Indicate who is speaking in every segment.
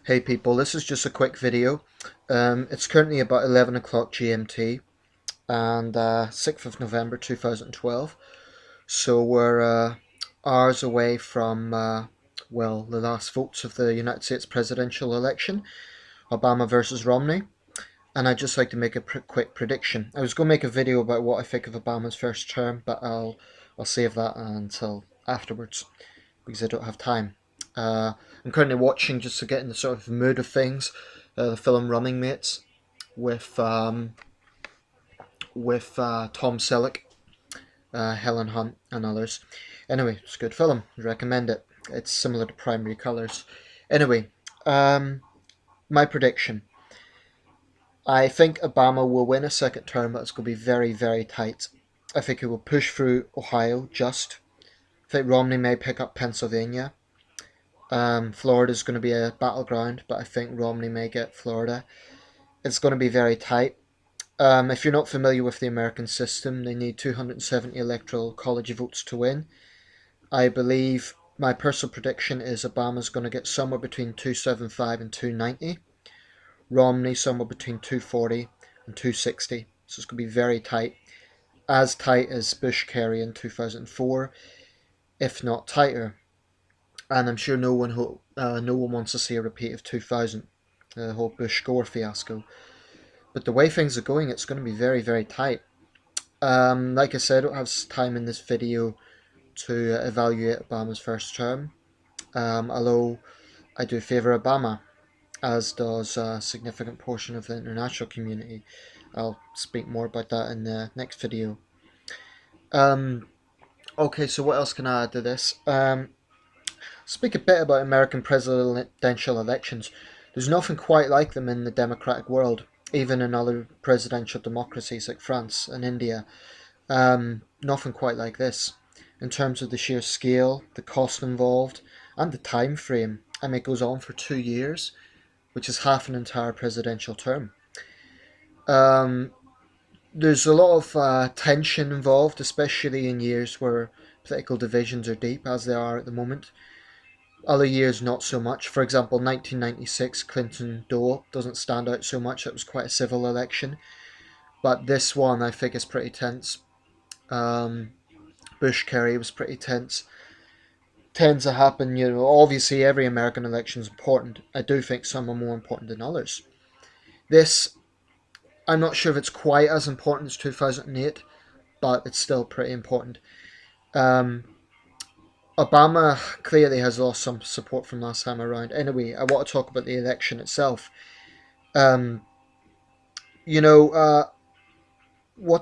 Speaker 1: Hey people, this is just a quick video. It's currently about 11 o'clock GMT and 6th of November 2012. So we're hours away from, the last votes of the United States presidential election, Obama versus Romney. And I'd just like to make a quick prediction. I was going to make a video about what I think of Obama's first term, but I'll save that until afterwards because I don't have time. I'm currently watching, just to get in the sort of mood of things, the film Running Mates with Tom Selleck, Helen Hunt, and others. Anyway, it's a good film. I recommend it. It's similar to Primary Colors. Anyway, my prediction. I think Obama will win a second term, but it's going to be very, very tight. I think he will push through Ohio just. I think Romney may pick up Pennsylvania. Florida's going to be a battleground, but I think Romney may get Florida. It's going to be very tight. If you're not familiar with the American system, they need 270 electoral college votes to win. I believe my personal prediction is Obama's going to get somewhere between 275 and 290. Romney somewhere between 240 and 260. So it's going to be very tight. As tight as Bush-Kerry in 2004, if not tighter. And I'm sure no one wants to see a repeat of 2000, the whole Bush-Gore fiasco. But the way things are going, it's going to be very, very tight. Like I said, I don't have time in this video to evaluate Obama's first term, although I do favour Obama, as does a significant portion of the international community. I'll speak more about that in the next video. Okay, so what else can I add to this? Speak a bit about American presidential elections. There's nothing quite like them in the democratic world, even in other presidential democracies like France and India. Nothing quite like this. In terms of the sheer scale, the cost involved, and the time frame. I mean, it goes on for 2 years, which is half an entire presidential term. There's a lot of tension involved, especially in years where political divisions are deep, as they are at the moment. Other years, not so much. For example, 1996 Clinton-Dole doesn't stand out so much. It was quite a civil election. But this one, I think, is pretty tense. Bush-Kerry was pretty tense. Tends to happen, obviously every American election is important. I do think some are more important than others. This, I'm not sure if it's quite as important as 2008, but it's still pretty important. Obama clearly has lost some support from last time around. Anyway, I want to talk about the election itself. What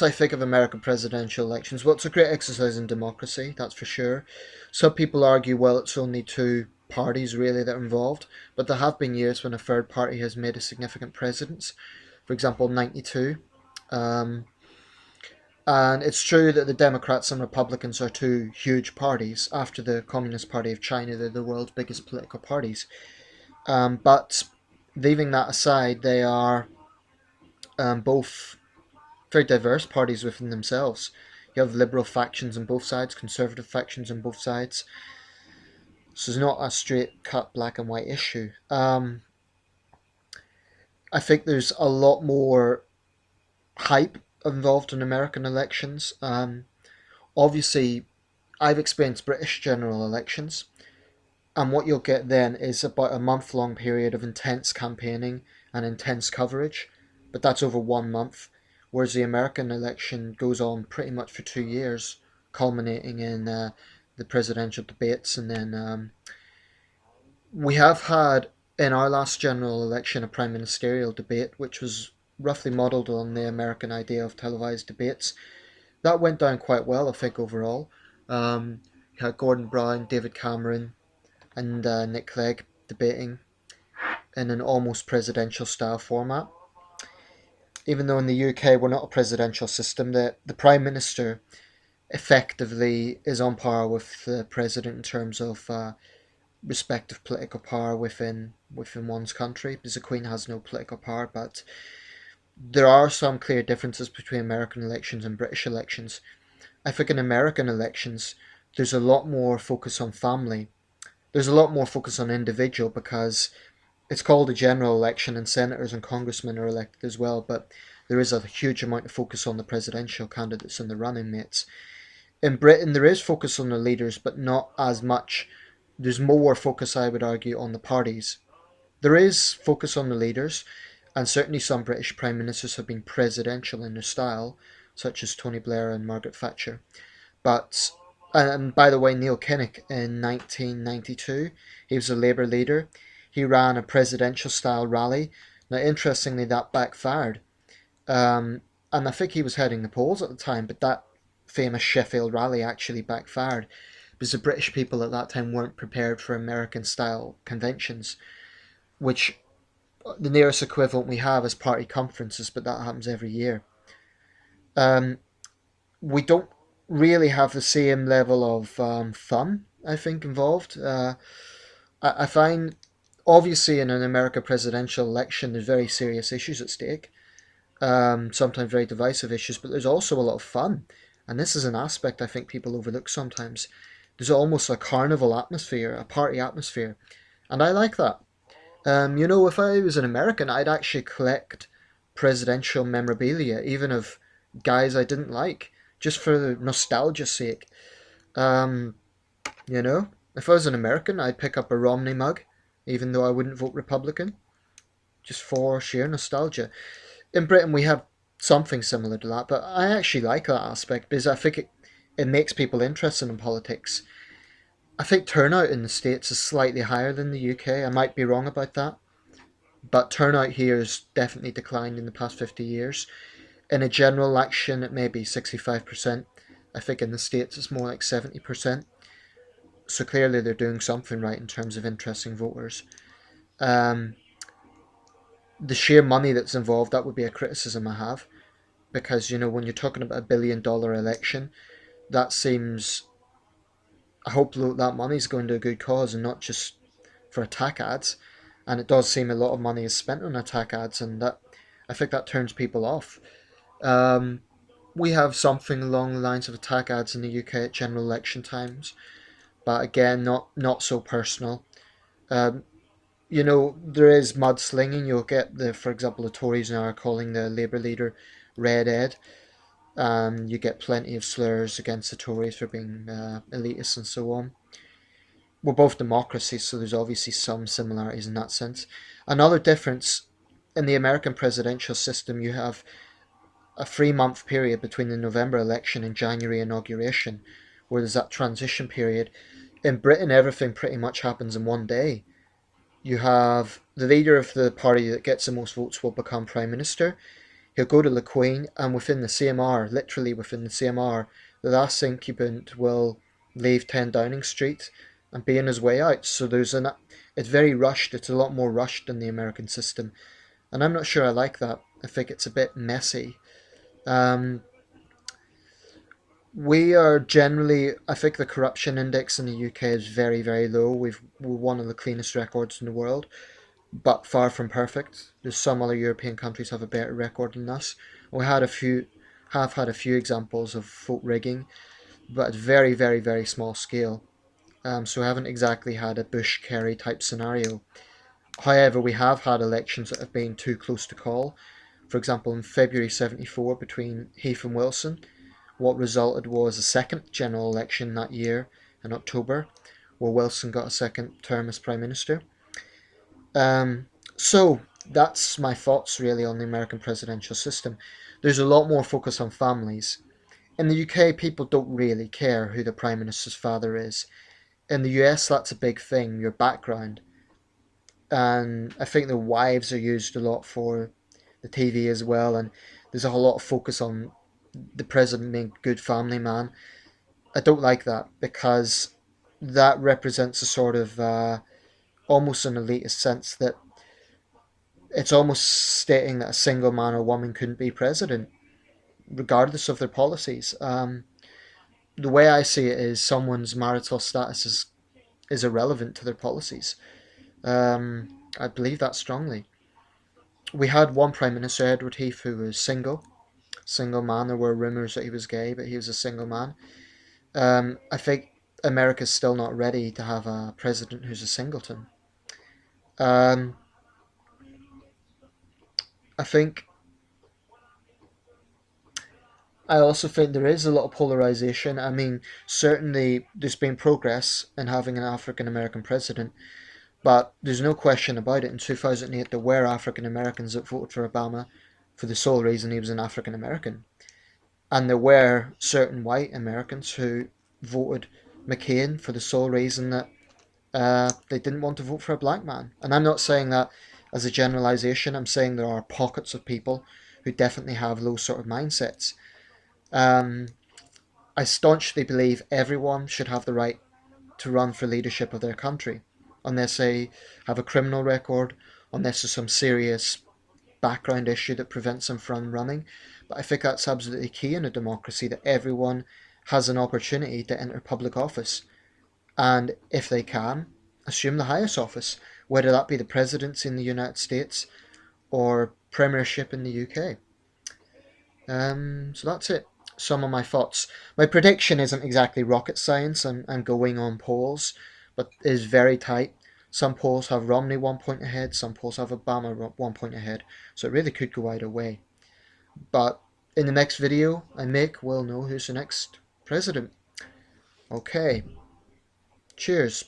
Speaker 1: I think of American presidential elections, well, it's a great exercise in democracy, that's for sure. Some people argue, well, it's only two parties really that are involved, but there have been years when a third party has made a significant presence. For example, 92. And it's true that the Democrats and Republicans are two huge parties. After the Communist Party of China, they're the world's biggest political parties. But leaving that aside, they are both very diverse parties within themselves. You have liberal factions on both sides, conservative factions on both sides. So it's not a straight-cut black and white issue. I think there's a lot more hype involved in American elections. Obviously, I've experienced British general elections, and what you'll get then is about a month-long period of intense campaigning and intense coverage, but that's over 1 month, whereas the American election goes on pretty much for 2 years, culminating in the presidential debates, and then we have had in our last general election a prime ministerial debate, which was roughly modelled on the American idea of televised debates. That went down quite well, I think, overall. You had Gordon Brown, David Cameron, and Nick Clegg debating in an almost presidential style format. Even though in the UK we're not a presidential system, the Prime Minister effectively is on par with the President in terms of respective political power within one's country, because the Queen has no political power, but there are some clear differences between American elections and British elections. I think in American elections, there's a lot more focus on family. There's a lot more focus on individual, because it's called a general election, and senators and congressmen are elected as well, but there is a huge amount of focus on the presidential candidates and the running mates. In Britain, there is focus on the leaders, but not as much. There's more focus, I would argue, on the parties. There is focus on the leaders, and certainly some British prime ministers have been presidential in their style, such as Tony Blair and Margaret Thatcher. But and by the way, Neil Kinnock in 1992, he was a Labour leader. He ran a presidential style rally. Now, interestingly, that backfired. Um, and I think he was heading the polls at the time, but that famous Sheffield rally actually backfired because the British people at that time weren't prepared for American style conventions, which the nearest equivalent we have is party conferences, but that happens every year. Um, we don't really have the same level of fun, I think, involved. I find, obviously, in an American presidential election, there's very serious issues at stake, sometimes very divisive issues, but there's also a lot of fun. And this is an aspect I think people overlook sometimes. There's almost a carnival atmosphere, a party atmosphere, and I like that. If I was an American, I'd actually collect presidential memorabilia, even of guys I didn't like, just for the nostalgia's sake. Um, if I was an American, I'd pick up a Romney mug, even though I wouldn't vote Republican, just for sheer nostalgia. In Britain, we have something similar to that, but I actually like that aspect because I think it makes people interested in politics. I think turnout in the States is slightly higher than the UK. I might be wrong about that, but turnout here has definitely declined in the past 50 years. In a general election, it may be 65%. I think in the States it's more like 70%. So clearly they're doing something right in terms of interesting voters. Um, the sheer money that's involved, that would be a criticism I have. Because, when you're talking about $1 billion election, that seems. I hope that money's going to a good cause and not just for attack ads. And it does seem a lot of money is spent on attack ads, and that I think that turns people off. Um, we have something along the lines of attack ads in the UK at general election times, but again, not so personal. Um, there is mudslinging. You'll get for example, the Tories now are calling the Labour leader Red Ed. You get plenty of slurs against the Tories for being elitist and so on. We're both democracies, so there's obviously some similarities in that sense. Another difference in the American presidential system, you have a 3 month period between the November election and January inauguration, where there's that transition period. In Britain, everything pretty much happens in one day. You have the leader of the party that gets the most votes will become prime minister. He'll go to the Queen, and within the same hour, literally within the same hour, the last incumbent will leave 10 Downing Street and be on his way out. So it's very rushed. It's a lot more rushed than the American system, and I'm not sure I like that. I think it's a bit messy. Um, we are generally, I think the corruption index in the UK is very, very low. We're one of the cleanest records in the world, but far from perfect. There's some other European countries have a better record than us. We have had a few examples of vote rigging, but at very, very, very small scale. So we haven't exactly had a Bush Kerry type scenario. However, we have had elections that have been too close to call. For example, in February '74 between Heath and Wilson, what resulted was a second general election that year in October, where Wilson got a second term as Prime Minister. Um, so that's my thoughts really on the American presidential system. There's a lot more focus on families. In the UK, people don't really care who the Prime Minister's father is. In the US, that's a big thing, your background. And I think the wives are used a lot for the TV as well. And there's a whole lot of focus on the president being a good family man. I don't like that because that represents a sort of almost an elitist sense that it's almost stating that a single man or woman couldn't be president, regardless of their policies. The way I see it is someone's marital status is irrelevant to their policies. I believe that strongly. We had one Prime Minister, Edward Heath, who was single man. There were rumours that he was gay, but he was a single man. I think America's still not ready to have a president who's a singleton. Um, I think I also think there is a lot of polarization. I mean, certainly there's been progress in having an African American president, but there's no question about it. In 2008, there were African Americans that voted for Obama for the sole reason he was an African American. And there were certain white Americans who voted McCain for the sole reason that they didn't want to vote for a black man. And I'm not saying that as a generalization, I'm saying there are pockets of people who definitely have those sort of mindsets. Um, I staunchly believe everyone should have the right to run for leadership of their country, unless they have a criminal record, unless there's some serious background issue that prevents them from running. But I think that's absolutely key in a democracy, that everyone has an opportunity to enter public office. And if they can, assume the highest office, whether that be the presidency in the United States or premiership in the UK. So that's it. Some of my thoughts. My prediction isn't exactly rocket science. I'm going on polls, but it is very tight. Some polls have Romney 1 point ahead, some polls have Obama 1 point ahead. So it really could go either way. But in the next video I make, we'll know who's the next president. Okay, cheers.